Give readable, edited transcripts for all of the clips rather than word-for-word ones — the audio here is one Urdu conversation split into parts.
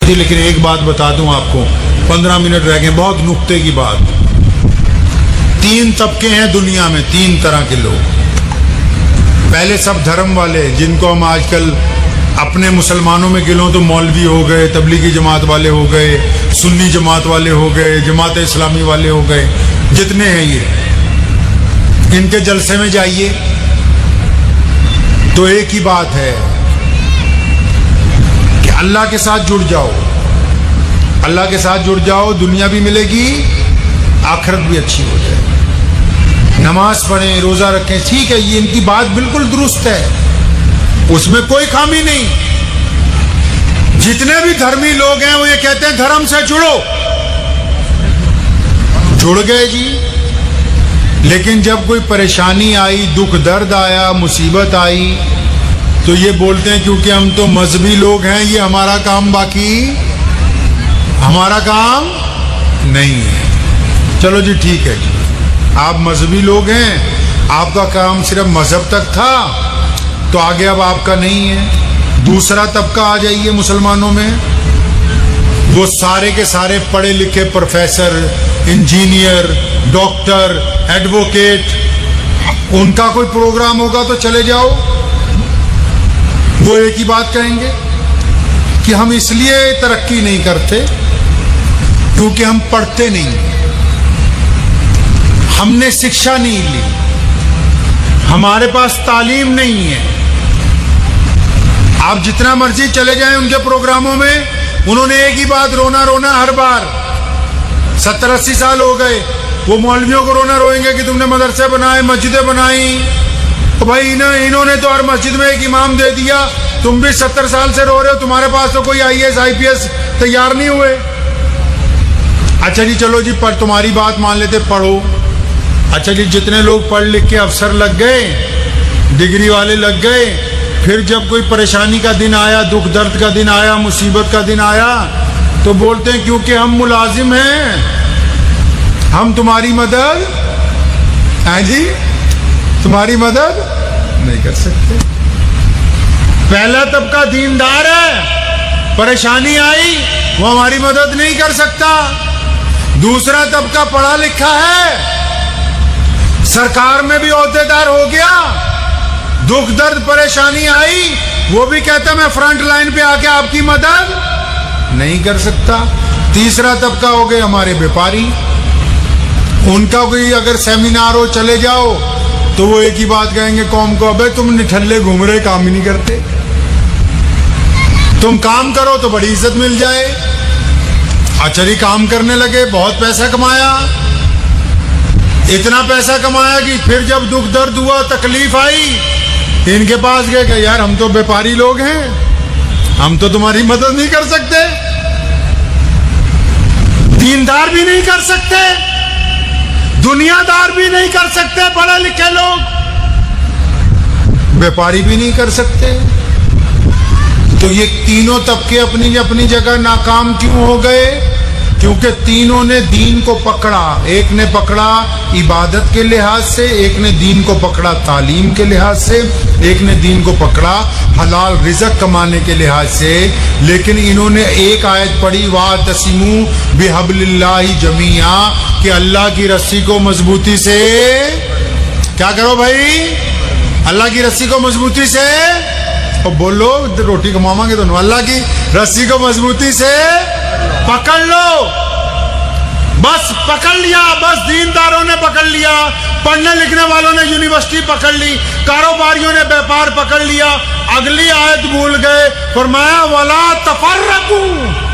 جی لیکن ایک بات بتا دوں آپ کو، 15 منٹ رہ گئے، بہت نکتے کی بات۔ 3 طبقے ہیں دنیا میں، 3 طرح کے لوگ۔ پہلے سب دھرم والے، جن کو ہم آج کل اپنے مسلمانوں میں گلوں تو مولوی ہو گئے، تبلیغی جماعت والے ہو گئے، سنی جماعت والے ہو گئے، جماعت اسلامی والے ہو گئے، جتنے ہیں یہ، ان کے جلسے میں جائیے تو ایک ہی بات ہے کہ اللہ کے ساتھ جڑ جاؤ، اللہ کے ساتھ جڑ جاؤ، دنیا بھی ملے گی، آخرت بھی اچھی ہو جائے۔ نماز پڑھیں، روزہ رکھیں، ٹھیک ہے، یہ ان کی بات بالکل درست ہے، اس میں کوئی خامی نہیں۔ جتنے بھی دھرمی لوگ ہیں وہ یہ کہتے ہیں دھرم سے جڑو، جڑ گئے جی، لیکن جب کوئی پریشانی آئی، دکھ درد آیا، مصیبت آئی تو یہ بولتے ہیں کیونکہ ہم تو مذہبی لوگ ہیں، یہ ہمارا کام، باقی ہمارا کام نہیں ہے۔ چلو جی ٹھیک ہے جی، آپ مذہبی لوگ ہیں، آپ کا کام صرف مذہب تک تھا تو آگے اب آپ کا نہیں ہے۔ دوسرا طبقہ آ جائیے مسلمانوں میں، وہ سارے کے سارے پڑھے لکھے پروفیسر، انجینئر، ڈاکٹر، ایڈوکیٹ، ان کا کوئی پروگرام ہوگا تو چلے جاؤ، وہ ایک ہی بات کہیں گے کہ ہم اس لیے ترقی نہیں کرتے کیونکہ ہم پڑھتے نہیں، ہم نے شکشا نہیں لی، ہمارے پاس تعلیم نہیں ہے۔ آپ جتنا مرضی چلے جائیں ان کے پروگراموں میں، انہوں نے ایک ہی بات، رونا رونا ہر بار۔ 70-80 سال ہو گئے، وہ مولویوں کو رونا روئیں گے کہ تم نے مدرسے بنائے، مسجدیں بنائی، تو بھائی انہوں نے تو ہر مسجد میں ایک امام دے دیا، تم بھی 70 سال سے رو رہے ہو، تمہارے پاس تو کوئی IAS IPS تیار نہیں ہوئے۔ اچھا جی چلو جی، پر تمہاری بات مان لیتے، پڑھو۔ اچھا جی، جتنے لوگ پڑھ لکھ کے افسر لگ گئے، ڈگری والے لگ گئے، پھر جب کوئی پریشانی کا دن آیا، دکھ درد کا دن آیا، مصیبت کا دن آیا تو بولتے ہیں کیونکہ ہم ملازم ہیں، ہم تمہاری مدد، ہاں جی تمہاری مدد نہیں کر سکتے۔ پہلا طبقہ دیندار ہے، پریشانی آئی وہ ہماری مدد نہیں کر سکتا۔ دوسرا طبقہ پڑھا لکھا ہے، سرکار میں بھی عہدے دار ہو گیا، دکھ درد پریشانی آئی وہ بھی کہتا میں فرنٹ لائن پہ آ کے آپ کی مدد نہیں کر سکتا۔ تیسرا طبقہ ہو گئے ہمارے بیپاری، ان کا کوئی اگر سیمینار ہو چلے جاؤ تو وہ ایک ہی بات کہیں گے قوم کو، ابے تم نٹھلے گھوم رہے، کام ہی نہیں کرتے، تم کام کرو تو بڑی عزت مل جائے۔ اچھا جی کام کرنے لگے، بہت پیسہ کمایا، اتنا پیسہ کمایا کہ پھر جب دکھ درد ہوا، تکلیف آئی، ان کے پاس گئے کہ یار ہم تو بیپاری لوگ ہیں، ہم تو تمہاری مدد نہیں کر سکتے، دیندار بھی نہیں کر سکتے، دنیا دار بھی نہیں کر سکتے، پڑھے لکھے لوگ بیپاری بھی نہیں کر سکتے۔ تو یہ تینوں طبقے اپنی اپنی جگہ ناکام کیوں ہو گئے؟ کیونکہ تینوں نے دین کو پکڑا، ایک نے پکڑا عبادت کے لحاظ سے، ایک نے دین کو پکڑا تعلیم کے لحاظ سے، ایک نے دین کو پکڑا حلال رزق کمانے کے لحاظ سے، لیکن انہوں نے ایک آیت پڑھی وَاعْتَصِمُوا بِحَبْلِ اللَّهِ جَمِيعًا، کہ اللہ کی رسی کو مضبوطی سے کیا کرو بھائی، اللہ کی رسی کو مضبوطی سے، اور بولو روٹی کماؤں گے تو اللہ کی رسی کو مضبوطی سے پکڑ لو۔ بس پکڑ لیا، بس دینداروں نے پکڑ لیا، پڑھنے لکھنے والوں نے یونیورسٹی پکڑ لی، کاروباریوں نے بیپار پکڑ لیا، اگلی آیت بھول گئے، فرمایا وَلَا تَفَرَّقُوا،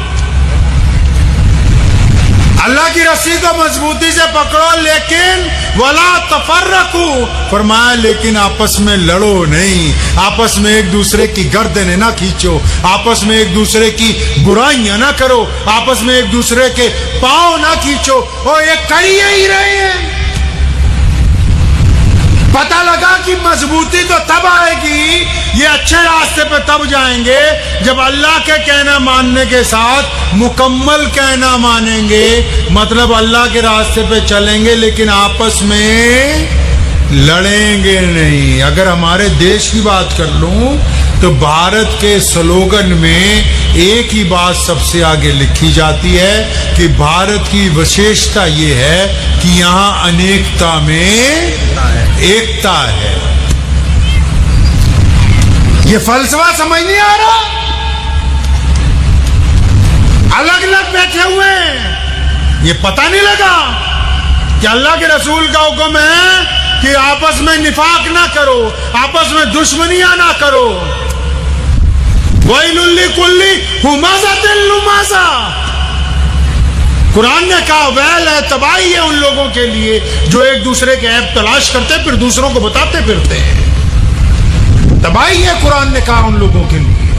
اللہ کی رسی کو مضبوطی سے پکڑو، لیکن وَلَا تَفَرَّقُوا، فرمایا لیکن آپس میں لڑو نہیں، آپس میں ایک دوسرے کی گردنیں نہ کھینچو، آپس میں ایک دوسرے کی برائیاں نہ کرو، آپس میں ایک دوسرے کے پاؤں نہ کھینچو، اور یہ کریے ہی رہے ہیں۔ پتہ لگا کہ مضبوطی تو تب آئے گی، یہ اچھے راستے پہ تب جائیں گے جب اللہ کے کہنا ماننے کے ساتھ مکمل کہنا مانیں گے، مطلب اللہ کے راستے پہ چلیں گے لیکن آپس میں لڑیں گے نہیں۔ اگر ہمارے دیش کی بات کر لوں تو بھارت کے سلوگن میں ایک ہی بات سب سے آگے لکھی جاتی ہے کہ بھارت کی وشیشتا یہ ہے کہ یہاں انیکتا میں ایکتا ہے. یہ فلسفہ سمجھ نہیں آ رہا؟ الگ الگ بیٹھے ہوئے ہیں. یہ پتہ نہیں لگا کہ اللہ کے رسول کا حکم ہے کہ آپس میں نفاق نہ کرو, آپس میں دشمنیاں نہ کرو. وَيْلٌ لِّكُلِّ ہُمَزَةٍ لُمَزَةٍ. قرآن نے کہا ویل ہے, تباہی ہے ان لوگوں کے لیے جو ایک دوسرے کے عیب تلاش کرتے پھر دوسروں کو بتاتے پھرتے ہیں. تباہی ہے قرآن نے کہا ان لوگوں کے لیے.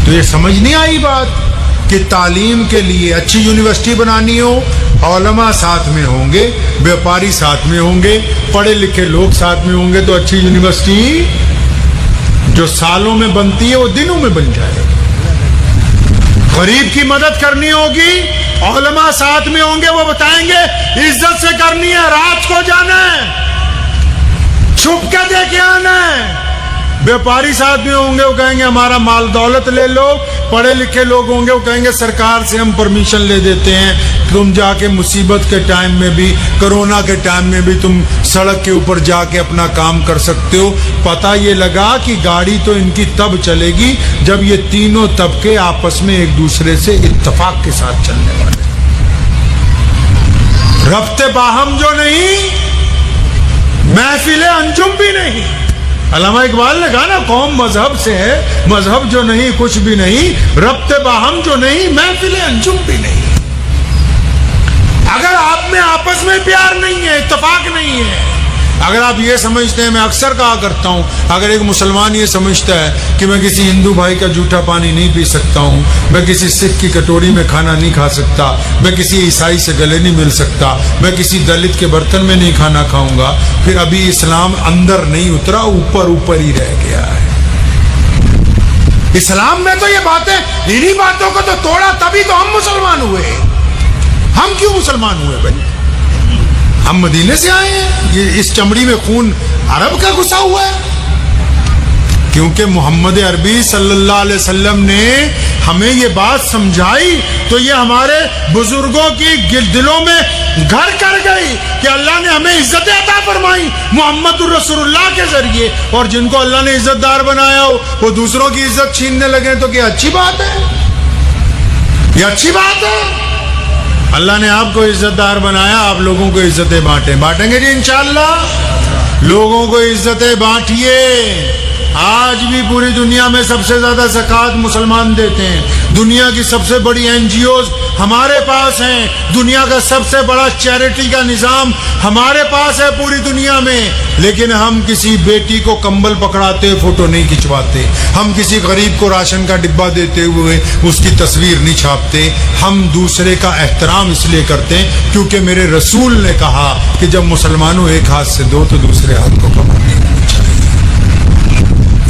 تو یہ سمجھ نہیں آئی بات کہ تعلیم کے لیے اچھی یونیورسٹی بنانی ہو, علماء ساتھ میں ہوں گے, بیوپاری ساتھ میں ہوں گے, پڑھے لکھے لوگ ساتھ میں ہوں گے, تو اچھی یونیورسٹی جو سالوں میں بنتی ہے وہ دنوں میں بن جائے. غریب کی مدد کرنی ہوگی, علماء ساتھ میں ہوں گے, وہ بتائیں گے عزت سے کرنی ہے, رات کو جانا ہے, چھپ کے دے کے آنا ہے. بیوپاری ساتھ میں ہوں گے, وہ کہیں گے ہمارا مال دولت لے لو. پڑھے لکھے لوگ ہوں گے, وہ کہیں گے سرکار سے ہم پرمیشن لے دیتے ہیں, تم جا کے مصیبت کے ٹائم میں بھی, کرونا کے ٹائم میں بھی تم سڑک کے اوپر جا کے اپنا کام کر سکتے ہو. پتہ یہ لگا کہ گاڑی تو ان کی تب چلے گی جب یہ تینوں طبقے آپس میں ایک دوسرے سے اتفاق کے ساتھ چلنے والے. ربط باہم جو نہیں, محفل انجم بھی نہیں. علامہ اقبال نے کہا نا قوم مذہب سے ہے, مذہب جو نہیں کچھ بھی نہیں, ربط باہم جو نہیں محفل انجم بھی نہیں. اگر آپ میں آپس میں پیار نہیں ہے, اتفاق نہیں ہے, اگر آپ یہ سمجھتے ہیں, میں اکثر کہا کرتا ہوں, اگر ایک مسلمان یہ سمجھتا ہے کہ میں کسی ہندو بھائی کا جھوٹا پانی نہیں پی سکتا ہوں, میں کسی سکھ کی کٹوری میں کھانا نہیں کھا سکتا, میں کسی عیسائی سے گلے نہیں مل سکتا, میں کسی دلت کے برتن میں نہیں کھانا کھاؤں گا, پھر ابھی اسلام اندر نہیں اترا, اوپر اوپر ہی رہ گیا ہے. اسلام میں تو یہ باتیں, انہی باتوں کو تو توڑا, تبھی تو ہم مسلمان ہوئے. ہم کیوں مسلمان ہوئے بھائی؟ ہم مدینے سے آئے ہیں, یہ اس چمڑی میں خون عرب کا گھسا ہوا ہے. کیونکہ محمد عربی صلی اللہ علیہ وسلم نے ہمیں یہ بات سمجھائی تو یہ ہمارے بزرگوں کی دلوں میں گھر کر گئی کہ اللہ نے ہمیں عزت عطا فرمائی محمد الرسول اللہ کے ذریعے. اور جن کو اللہ نے عزت دار بنایا ہو وہ دوسروں کی عزت چھیننے لگے تو کیا اچھی بات ہے؟ یہ اچھی بات ہے. اللہ نے آپ کو عزت دار بنایا, آپ لوگوں کو عزتیں بانٹیں گے جی انشاءاللہ. لوگوں کو عزتیں بانٹیے. آج بھی پوری دنیا میں سب سے زیادہ زکوٰۃ مسلمان دیتے ہیں. دنیا کی سب سے بڑی NGOs ہمارے پاس ہیں. دنیا کا سب سے بڑا چیریٹی کا نظام ہمارے پاس ہے پوری دنیا میں. لیکن ہم کسی بیٹی کو کمبل پکڑاتے فوٹو نہیں کھنچواتے, ہم کسی غریب کو راشن کا ڈبہ دیتے ہوئے اس کی تصویر نہیں چھاپتے. ہم دوسرے کا احترام اس لیے کرتے ہیں کیونکہ میرے رسول نے کہا کہ جب مسلمانوں ایک ہاتھ سے دو تو دوسرے ہاتھ کو کمانے نہیں چاہیے.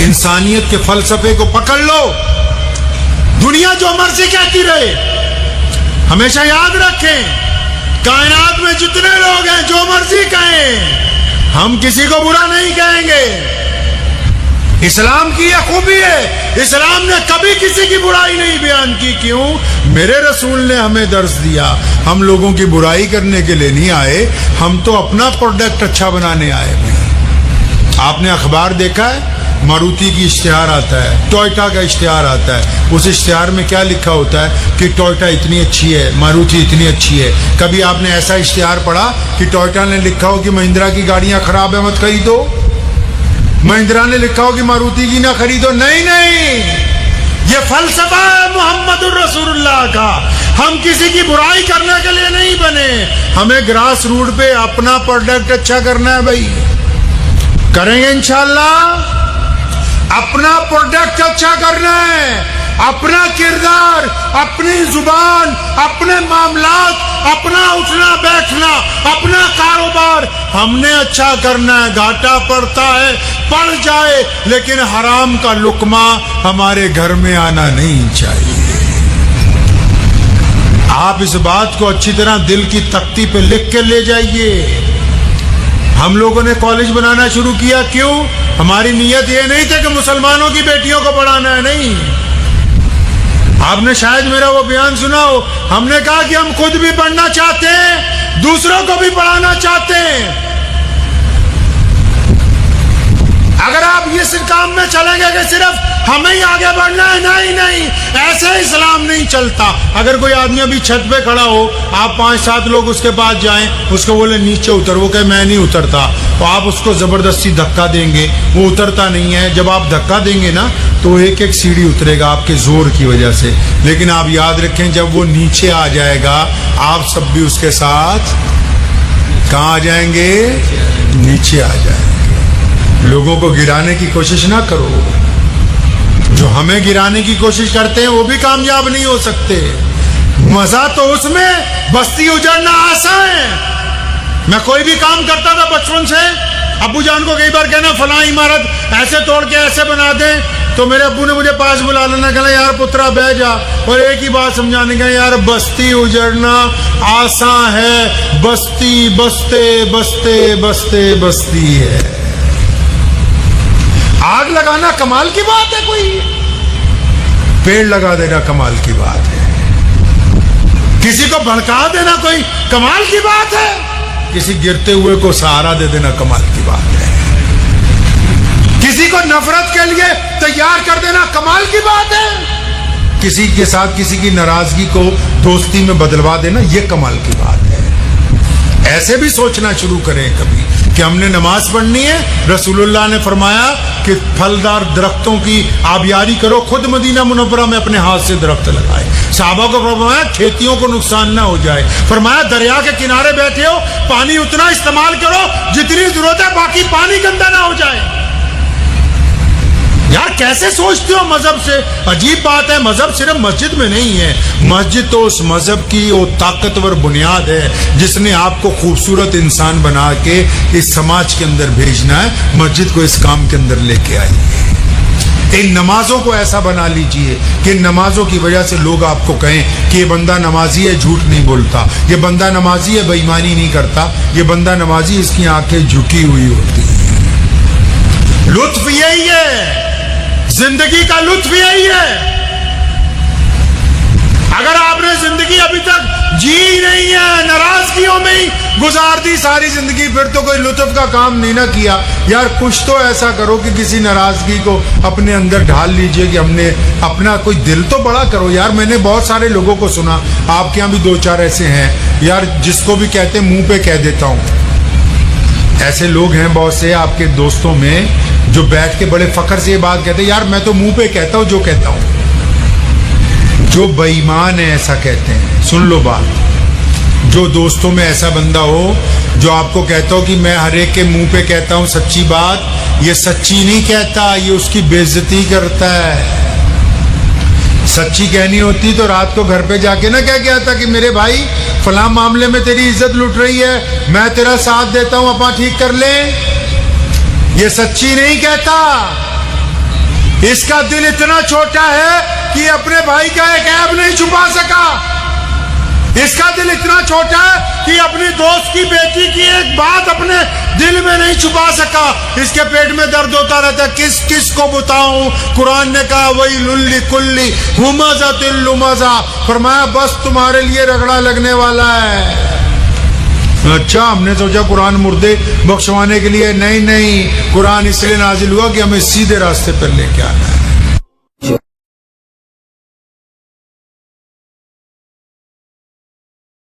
انسانیت کے فلسفے کو پکڑ لو. دنیا جو مرضی کہتی رہے, ہمیشہ یاد رکھیں کائنات میں جتنے لوگ ہیں جو مرضی کہیں, ہم کسی کو برا نہیں کہیں گے. اسلام کی یہ خوبی ہے, اسلام نے کبھی کسی کی برائی نہیں بیان کی. کیوں؟ میرے رسول نے ہمیں درس دیا. ہم لوگوں کی برائی کرنے کے لیے نہیں آئے, ہم تو اپنا پروڈکٹ اچھا بنانے آئے. آپ نے اخبار دیکھا ہے, ماروتی کی اشتہار آتا ہے, ٹوئٹا کا اشتہار آتا ہے. اس اشتہار میں کیا لکھا ہوتا ہے کہ ٹوئٹا اتنی اچھی ہے, ماروتی اتنی اچھی ہے. کبھی آپ نے ایسا اشتہار پڑھا کہ ٹوئٹا نے لکھا ہو کہ مہندرا کی گاڑیاں خراب ہیں مت خریدو, مہندرا نے لکھا ہو کہ ماروتی کی نہ خریدو؟ نہیں, یہ فلسفہ ہے محمد الرسول اللہ کا. ہم کسی کی برائی کرنے کے لیے نہیں بنے, ہمیں گراس روٹ پہ اپنا پروڈکٹ اچھا کرنا ہے. بھائی کریں گے انشاءاللہ. اپنا پروڈکٹ اچھا کرنا ہے, اپنا کردار, اپنی زبان, اپنے معاملات, اپنا اٹھنا بیٹھنا, اپنا کاروبار ہم نے اچھا کرنا ہے. گھاٹا پڑتا ہے پڑ جائے, لیکن حرام کا لقمہ ہمارے گھر میں آنا نہیں چاہیے. آپ اس بات کو اچھی طرح دل کی تختی پہ لکھ کے لے جائیے. ہم لوگوں نے کالج بنانا شروع کیا, کیوں؟ ہماری نیت یہ نہیں تھی کہ مسلمانوں کی بیٹیوں کو پڑھانا ہے, نہیں. آپ نے شاید میرا وہ بیان سنا ہو، ہم نے کہا کہ ہم خود بھی پڑھنا چاہتے ہیں، دوسروں کو بھی پڑھانا چاہتے ہیں۔ اگر آپ اس کام میں چلیں گے کہ صرف ہمیں ہی آگے بڑھنا ہے، نہیں، ایسے اسلام نہیں چلتا۔ اگر کوئی آدمی ابھی چھت پہ کھڑا ہو، آپ 5-7 لوگ اس کے پاس جائیں، اس کو بولے نیچے اتر، وہ کہے میں نہیں اترتا، تو آپ اس کو زبردستی دھکا دیں گے، وہ اترتا نہیں ہے۔ جب آپ دھکا دیں گے نا تو ایک ایک سیڑھی اترے گا آپ کے زور کی وجہ سے، لیکن آپ یاد رکھیں جب وہ نیچے آ جائے گا آپ سب بھی اس کے ساتھ کہاں آ جائیں گے؟ نیچے آ جائیں گے۔ لوگوں کو گرانے کی کوشش نہ کرو، جو ہمیں گرانے کی کوشش کرتے ہیں وہ بھی کامیاب نہیں ہو سکتے۔ مزہ تو اس میں بستی اجڑنا آسان ہے۔ میں کوئی بھی کام کرتا تھا بچپن سے، ابو جان کو کئی بار کہنا فلاں عمارت ایسے توڑ کے ایسے بنا دیں، تو میرے ابو نے مجھے پاس بلا لینا، کہنا یار پترا بہ جا، اور ایک ہی بات سمجھانے کا، یار بستی اجڑنا آسان ہے، بستی بستے بستے بستے بستی ہے۔ آگ لگانا کمال کی بات ہے، کوئی پیڑ لگا دینا کمال کی بات ہے، کسی کو بھڑکا دینا کوئی کمال کی بات ہے، کسی گرتے ہوئے کو سہارا دے دینا کمال کی بات ہے، کسی کو نفرت کے لیے تیار کر دینا کمال کی بات ہے، کسی کے ساتھ کسی کی ناراضگی کو دوستی میں بدلوا دینا یہ کمال کی بات ہے۔ ایسے بھی سوچنا شروع کریں کبھی کہ ہم نے نماز پڑھنی ہے۔ رسول اللہ نے فرمایا کہ پھلدار درختوں کی آبیاری کرو، خود مدینہ منورہ میں اپنے ہاتھ سے درخت لگائے۔ صحابہ کو فرمایا کھیتیوں کو نقصان نہ ہو جائے، فرمایا دریا کے کنارے بیٹھے ہو پانی اتنا استعمال کرو جتنی ضرورت ہے، باقی پانی گندا نہ ہو جائے۔ یار کیسے سوچتے ہو مذہب سے؟ عجیب بات ہے، مذہب صرف مسجد میں نہیں ہے، مسجد تو اس مذہب کی وہ طاقتور بنیاد ہے جس نے آپ کو خوبصورت انسان بنا کے اس سماج کے اندر بھیجنا ہے، مسجد کو اس کام کے اندر لے کے آئی ہے۔ ان نمازوں کو ایسا بنا لیجئے کہ ان نمازوں کی وجہ سے لوگ آپ کو کہیں کہ یہ بندہ نمازی ہے، جھوٹ نہیں بولتا، یہ بندہ نمازی ہے، بے ایمانی نہیں کرتا، یہ بندہ نمازی، اس کی آنکھیں جھکی ہوئی ہوتی ہیں۔ لطف یہی ہے، زندگی کا لطف یہی ہے۔ اگر آپ نے زندگی ابھی تک جی نہیں ہے، ناراضگیوں میں ہی گزار دی ساری زندگی، پھر تو کوئی لطف کا کام نہیں نہ کیا۔ یار کچھ تو ایسا کرو کہ کسی ناراضگی کو اپنے اندر ڈھال لیجئے کہ ہم نے اپنا کوئی دل تو بڑا کرو۔ یار میں نے بہت سارے لوگوں کو سنا، آپ کے یہاں بھی 2-4 ایسے ہیں یار، جس کو بھی کہتے منہ پہ کہہ دیتا ہوں۔ ایسے لوگ ہیں بہت سے آپ کے دوستوں میں جو بیٹھ کے بڑے فخر سے یہ بات کہتے ہیں، یار میں تو منہ پہ کہتا ہوں جو کہتا ہوں۔ جو بے ایمان ہے ایسا کہتے ہیں، سن لو بات، جو دوستوں میں ایسا بندہ ہو جو آپ کو کہتا ہو کہ میں ہر ایک کے منہ پہ کہتا ہوں سچی بات، یہ سچی نہیں کہتا، یہ اس کی بے عزتی کرتا ہے۔ سچی کہنی ہوتی تو رات کو گھر پہ جا کے نہ کہہ کے آتا کہ میرے بھائی فلاں معاملے میں تیری عزت لٹ رہی ہے، میں تیرا ساتھ دیتا ہوں، اپنا ٹھیک کر لیں۔ یہ سچی نہیں کہتا، اس کا دل اتنا چھوٹا ہے کہ اپنے بھائی کا ایک عیب نہیں چھپا سکا، اس کا دل اتنا چھوٹا ہے کہ اپنی دوست کی بیٹی کی ایک بات اپنے دل میں نہیں چھپا سکا، اس کے پیٹ میں درد ہوتا رہتا ہے، کس کس کو بتاؤں۔ قرآن نے کہا وَيْلٌ لِكُلِّ ہُمَزَةٍ لُمَزَةٍ، فرمایا بس تمہارے لیے رگڑا لگنے والا ہے۔ اچھا ہم نے سوچا قرآن مردے بخشوانے کے لیے، نہیں، قرآن اس لیے نازل ہوا کہ ہمیں سیدھے راستے پر لے کے آنا ہے۔